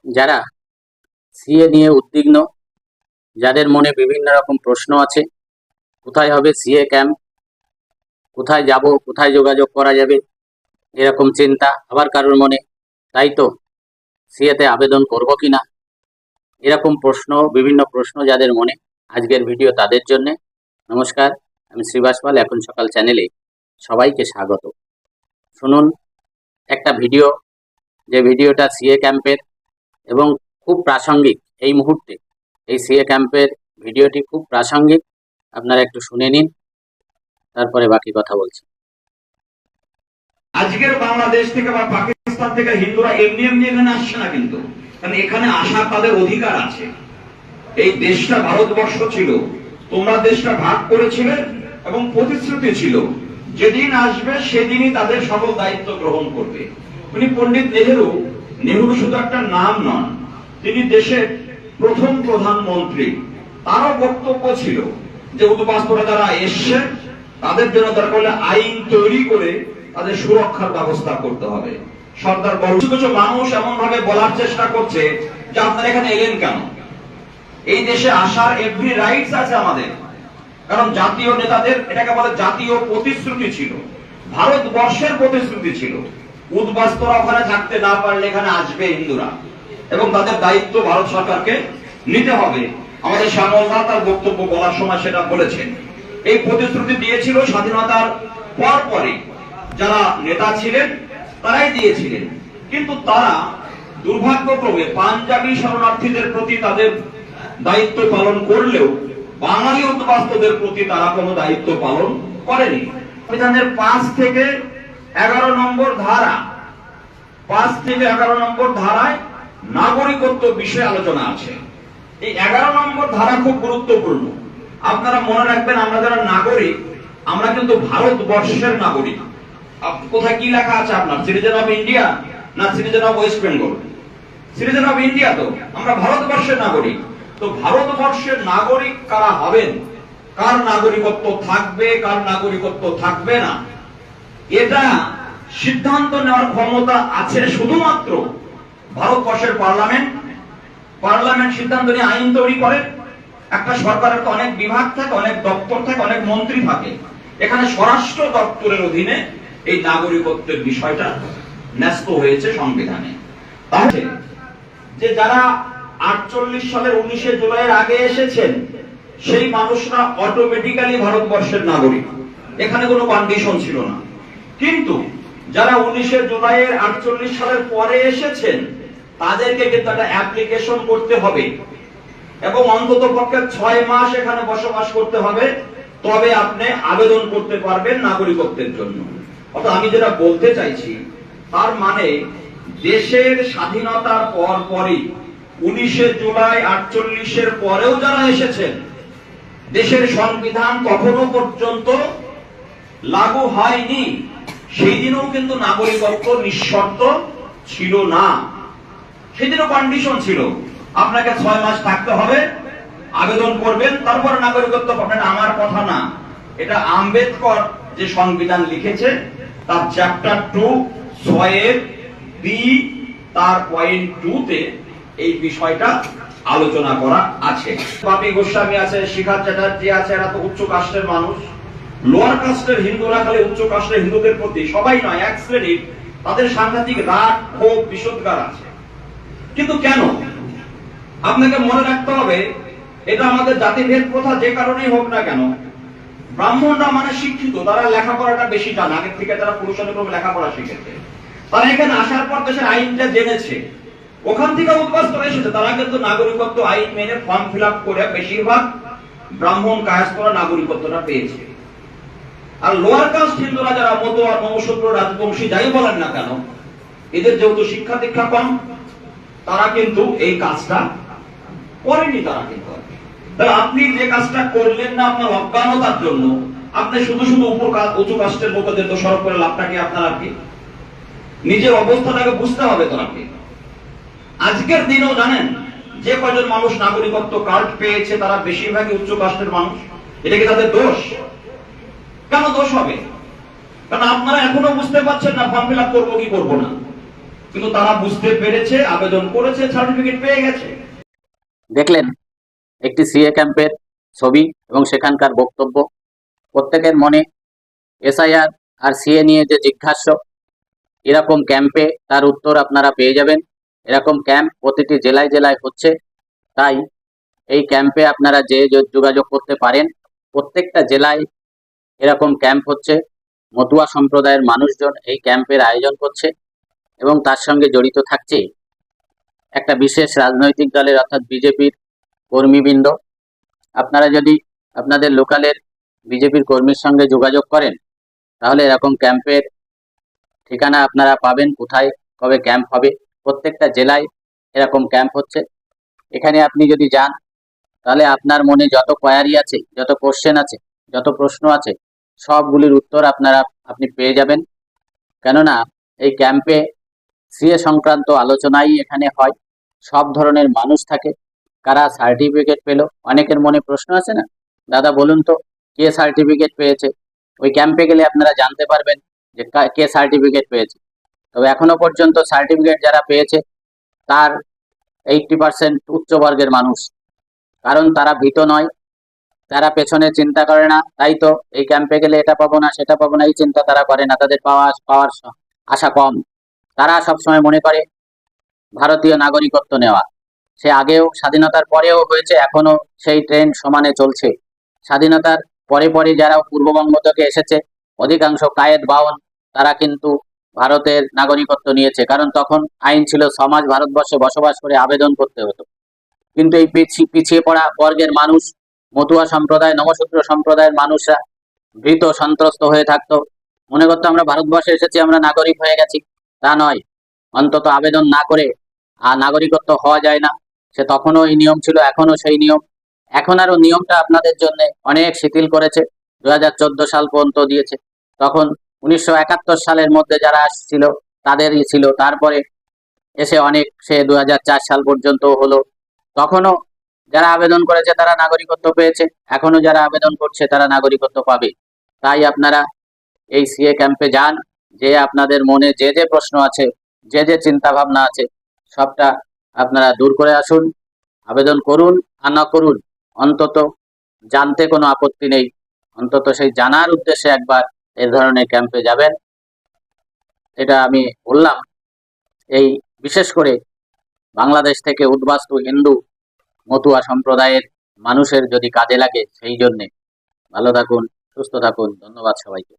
যারা সিএ নিয়ে উদ্বিগ্ন, যাদের মনে বিভিন্ন রকম প্রশ্ন আছে, কোথায় হবে সিএ ক্যাম্প, কোথায় যাব, কোথায় যোগাযোগ করা যাবে, এরকম চিন্তা আবার কারোর মনে, তাই তো সিএতে আবেদন করব কিনা, এরকম প্রশ্ন, বিভিন্ন প্রশ্ন যাদের মনে, আজকের ভিডিও তাদের জন্য। নমস্কার, আমি শ্রীবাস পাল, এখন সকাল চ্যানেলে সবাইকে স্বাগত। শুনুন একটা ভিডিও, যে ভিডিওটা সিএ ক্যাম্পের এবং খুব প্রাসঙ্গিক। এই মুহূর্তে এই সিএ ক্যাম্পের ভিডিওটি খুব প্রাসঙ্গিক, আপনারা একটু শুনে নিন, তারপরে বাকি কথা বলছি। আজকের বাংলাদেশ থেকে বা পাকিস্তান থেকে হিন্দুরা এমনি এমনি এখানে আসছে না, কিন্তু কারণ এখানে আসার তাদের অধিকার আছে। এই দেশটা ভারতবর্ষ ছিল, তোমরা দেশটা ভাগ করেছিলে এবং প্রতিশ্রুতি ছিল যেদিন আসবে সেদিনই তাদের সকল দায়িত্ব গ্রহণ করবে। উনি পণ্ডিত নেহেরু। নেহেরু শুধু একটা নাম নন, তিনি দেশের প্রথম প্রধানমন্ত্রী। তারও বক্তব্য ছিল যে উদ্বাস্তুরা যারা এসছে তাদের জন্য দরকার হলে আইন তৈরি করে তাদের সুরক্ষার ব্যবস্থা করতে হবে। সরকার কিছু কিছু মানুষ এমন ভাবে বলার চেষ্টা করছে যে আপনারা এখানে এলেন কেন? এই দেশে আসার এভরি রাইটস আছে আমাদের, কারণ জাতীয় নেতাদের এটাকে বলে জাতীয় প্রতিশ্রুতি ছিল, ভারতবর্ষের প্রতিশ্রুতি ছিল। উদ্বাস্তুরা ওখানে থাকতে না পারলে এখানে আসবে হিন্দুরা, এবং তাদের দায়িত্ব ভারত সরকারকে নিতে হবে। আমাদের শ্যামলদা তার বক্তব্য বলার সময় সেটা বলেছেন। এই প্রতিশ্রুতি দিয়েছিল স্বাধীনতার পর পরে যারা নেতা ছিলেন তারাই দিয়েছিলেন, কিন্তু তারা দুর্ভাগ্যক্রমে পাঞ্জাবি শরণার্থীদের প্রতি তাদের দায়িত্ব পালন করলেও বাঙালি উদ্বাস্তুদের প্রতি তারা কোনো দায়িত্ব পালন করেনি। সংবিধানের 5 থেকে 11 নম্বর ধারা, 5 থেকে 11 নম্বর ধারায় নাগরিকত্ব বিষয়ে আলোচনা আছে। এই 11 নম্বর ধারা খুব গুরুত্বপূর্ণ। আপনারা মনে রাখবেন, আমরা যারা নাগরিক, আমরা কিন্তু ভারতবর্ষের নাগরিক। কোথায় কি লেখা আছে আপনার? সিটিজেন অফ ইন্ডিয়া না citizen of West Bengal? Citizen of India. তো আমরা ভারতবর্ষের নাগরিক। তো ভারতবর্ষের নাগরিক কারা হবেন, কার নাগরিকত্ব থাকবে, কার নাগরিকত্ব থাকবে না, এটা সিদ্ধান্ত নেওয়ার ক্ষমতা আছে শুধুমাত্র ভারতবর্ষের পার্লামেন্ট। পার্লামেন্ট সিদ্ধান্ত নিয়ে আইন তৈরি করে। একটা সরকারের তো অনেক বিভাগ থাকে, অনেক দপ্তর থাকে, অনেক মন্ত্রী থাকে। এখানে স্বরাষ্ট্র দপ্তরের অধীনে এই নাগরিকত্বের বিষয়টা ন্যস্ত হয়েছে সংবিধানে। তাহলে যে যারা 48 সালের 19শে জুলাইয়ের আগে এসেছেন সেই মানুষরা অটোমেটিক্যালি ভারতবর্ষের নাগরিক, এখানে কোনো কন্ডিশন ছিল না। কিন্তু যারা 19শে জুলাইয়ের 48 সালের পরে এসেছেন তাদেরকে কিন্তু একটা অ্যাপ্লিকেশন করতে হবে এবং অন্তত পক্ষে 6 মাস এখানে বসবাস করতে হবে, তবে আপনি আবেদন করতে পারবেন নাগরিকত্বের জন্য। অর্থাৎ আমি যেটা বলতে চাইছি, তার মানে দেশের স্বাধীনতার পর পরই 19শে জুলাই 48-এর পরেও যারা এসেছেন, দেশের সংবিধান তখনো পর্যন্ত লাগু হয়নি, সেই দিনও কিন্তু নাগরিকত্ব নিঃশর্ত ছিল না। সেদিনও কন্ডিশন ছিল, আপনাকে 6 মাস থাকতে হবে, আবেদন করবেন, তারপর নাগরিকত্ব পাবেন। আমার কথা না, এটা আম্বেদকর যে সংবিধান লিখেছে তার চ্যাপ্টার 2 6 বি তার পয়েন্ট 2 তে এই বিষয়টা আলোচনা করা আছে। বাপি গোস্বামী আছে, শিখা চ্যাটার্জি আছে, এরা তো উচ্চ কাস্টের মানুষ। লোয়ার কাস্টের হিন্দুরা খালি উচ্চ কাস্টের হিন্দুদের প্রতি, সবাই নয়, এক শ্রেণীর, তাদের সাংঘাতিক রাগ, ক্ষোভ, বিষোদ্গার আছে। কিন্তু কেন? আপনাকে মনে রাখতে হবে, এটা আমাদের জাতিভেদ প্রথা যে কারণেই হোক না কেন, ব্রাহ্মণরা মানে শিক্ষিত, তারা লেখাপড়াটা বেশি জানে, আগের থেকে যারা পুরুষানুক্রমে লেখাপড়া শিখেছে, তারা এখানে আসার পর দেশের আইনটা জেনেছে, ওখান থেকে উদ্বাস্তুরা এসেছে, তারা কিন্তু নাগরিকত্ব আইন মেনে ফর্ম ফিল আপ করে বেশিরভাগ ব্রাহ্মণ কায়স্থরা নাগরিকত্বটা পেয়েছে। আর লোয়ার কাস্ট হিন্দুরা যারা মতোয়ার, নমশূদ্র, রাজবংশী যাই বলেন না কেন, এদের যেহেতু শিক্ষা দীক্ষা কম, তারা কিন্তু এই কাজটা করেনি। তারা কিন্তু, তাহলে আপনি যে কাজটা করলেন না আপনার অজ্ঞানতার জন্য, আপনি শুধু শুধু উঁচু কাস্টের লোকেদের দোষারোপ করে লাভটা কি? আপনার আর কি? নিজের অবস্থাটাকে বুঝতে হবে তো আপনি। আজকের দিনেও জানেন যে কয়জন মানুষ নাগরিকত্ব কার্ড পেয়েছে তারা বেশিরভাগই উচ্চ কাস্টের মানুষ। এটা কি তাদের দোষ? কেন দোষ হবে? কারণ আপনারা এখনো বুঝতে পারছেন না ফর্ম ফিল আপ করবো কি করবো না। কিন্তু তারা বুঝতে পেরেছে, আবেদন করেছে, সার্টিফিকেট পেয়ে গেছে। দেখলেন একটি সিএ ক্যাম্পের ছবি এবং সেখানকার বক্তব্য। প্রত্যেকের মনে এসআইআর আর সিএ নিয়ে যে জিজ্ঞাস্য, এরকম ক্যাম্পে তার উত্তর আপনারা পেয়ে যাবেন। এরকম ক্যাম্প প্রতিটি জেলায় জেলায় হচ্ছে, তাই এই ক্যাম্পে আপনারা যে যোগাযোগ করতে পারেন। প্রত্যেকটা জেলায় এরকম ক্যাম্প হচ্ছে, মতুয়া সম্প্রদায়ের মানুষজন এই ক্যাম্পের আয়োজন করছে এবং তার সঙ্গে জড়িত থাকছে একটা বিশেষ রাজনৈতিক দলের অর্থাৎ বিজেপির কর্মীবৃন্দ। আপনারা যদি আপনাদের লোকালের বিজেপির কর্মীর সঙ্গে যোগাযোগ করেন, তাহলে এরকম ক্যাম্পের ঠিকানা আপনারা পাবেন, কোথায় কবে ক্যাম্প হবে। প্রত্যেকটা জেলায় এরকম ক্যাম্প হচ্ছে। এখানে আপনি যদি যান, তাহলে আপনার মনে যত কোয়ারি আছে, যত কোশ্চেন আছে, যত প্রশ্ন আছে, সবগুলির উত্তর আপনি পেয়ে যাবেন। কেননা এই ক্যাম্পে সিএ সংক্রান্ত আলোচনাই এখানে হয়। সব ধরনের মানুষ থাকে। কারা সার্টিফিকেট পেল, অনেকের মনে প্রশ্ন আছে না, দাদা বলুন তো কে সার্টিফিকেট পেয়েছে। ওই ক্যাম্পে গেলে আপনারা জানতে পারবেন যে কে সার্টিফিকেট পেয়েছে। তবে এখনো পর্যন্ত সার্টিফিকেট যারা পেয়েছে তার 80% উচ্চ বর্গের মানুষ। কারণ তারা ভীত নয়, তারা পেছনে চিন্তা করে না। তাই তো এই ক্যাম্পে গেলে এটা পাবো না, সেটা পাবো না, এই চিন্তা তারা করে না। তাদের পাওয়ার আশা কম। তারা সবসময় মনে করে ভারতীয় নাগরিকত্ব নেওয়া। সে আগেও স্বাধীনতার পরেও হয়েছে, এখনো সেই ট্রেন্ড সমানে চলছে। স্বাধীনতার পরে পরে যারা পূর্ববঙ্গ থেকে এসেছে, অধিকাংশ কায়েদ বাউন, তারা কিন্তু ভারতের নাগরিকত্ব নিয়েছে। কারণ তখন আইন ছিল সমাজ ভারতবর্ষে বসবাস করে আবেদন করতে হতো। কিন্তু এই পিছিয়ে পড়া বর্গের মানুষ, মতুয়া সম্প্রদায়, নমশূদ্র সম্প্রদায়ের মানুষরা ভীত সন্ত্রস্ত হয়ে থাকতো। মনে করতো আমরা ভারতবর্ষে এসেছি, আমরা নাগরিক হয়ে গেছি। তা নয়, অন্তত আবেদন না করে আর নাগরিকত্ব হওয়া যায় না। সে তখনও এই নিয়ম ছিল, এখনো সেই নিয়ম। এখন আরো নিয়মটা আপনাদের জন্য অনেক শিথিল করেছে। 2014 সাল পর্যন্ত দিয়েছে। তখন 1971 সালের মধ্যে যারা আসছিল তাদেরই ছিল। তারপরে এসে অনেক, সে 2004 সাল পর্যন্ত হলো। তখনও যারা আবেদন করেছে তারা নাগরিকত্ব পেয়েছে, এখনো যারা আবেদন করছে তারা নাগরিকত্ব পাবে। তাই আপনারা এই সিএ ক্যাম্পে যান, যে আপনাদের মনে যে যে প্রশ্ন আছে, যে যে চিন্তা ভাবনা আছে, সবটা আপনারা দূর করে আসুন। আবেদন করুন আর না করুন, অন্তত জানতে কোনো আপত্তি নেই। অন্তত সেই জানার উদ্দেশ্যে একবার এই ধরনের ক্যাম্পে যাবেন। এটা আমি বললাম এই বিশেষ করে বাংলাদেশ থেকে উদ্বাস্তু হিন্দু মতুয়া সম্প্রদায়ের মানুষের যদি কাজে লাগে, সেই জন্যে। ভালো থাকুন, সুস্থ থাকুন। ধন্যবাদ সবাইকে।